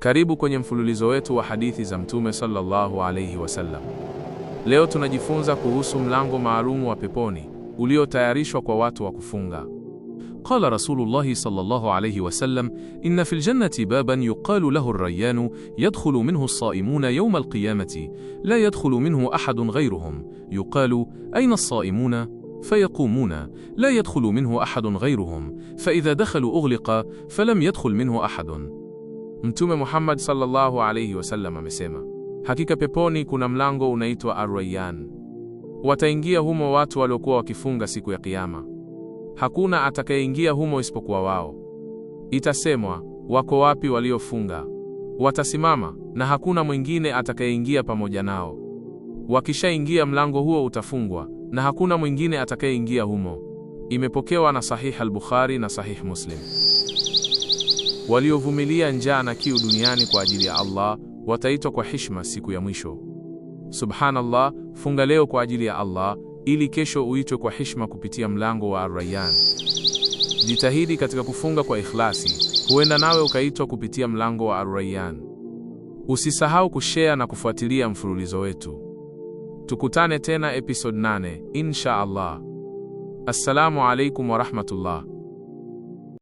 Karibu kwenye mfululizo wetu wa hadithi za Mtume sallallahu alayhi wasallam. Leo tunajifunza kuhusu mlango maalumu wa peponi uliotayarishwa kwa watu wa kufunga. Qala Rasulullah sallallahu alayhi wasallam, inna fil jannati baban yuqalu lahu ar-rayyan yadkhulu minhu as-sa'imuna yawm al-qiyamati la yadkhulu minhu ahadun ghayruhum yuqalu ayna as-sa'imuna فيقومون لا يدخل منه أحد غيرهم فإذا دخلوا أغلق فلم يدخل منه أحد. Mtume Muhammad sallallahu alayhi wasallam amesema, hakika peponi kuna mlango unaitwa Ar-Rayyan. Wataingia humo watu waliokuwa wakifunga siku ya Kiyama. Hakuna atakayeingia humo isipokuwa wao. Itasemwa, wako wapi waliofunga? Watasimama na hakuna mwingine atakayeingia pamoja nao. Wakishaingia mlango huo utafungwa na hakuna mwingine atakayeingia humo. Imepokewa na Sahih al-Bukhari na Sahih Muslim. Waliovumilia njaa na kiu duniani kwa ajili ya Allah wataitwa kwa heshima siku ya mwisho. Subhanallah, funga leo kwa ajili ya Allah ili kesho uitwe kwa heshima kupitia mlango wa Ar-Rayyan. Jitahidi katika kufunga kwa ikhlasi, huenda nawe ukaitwa kupitia mlango wa Ar-Rayyan. Usisahau kushare na kufuatilia mfululizo wetu. Tukutane tena episode 8 insha Allah. Assalamu alaikum wa rahmatullah.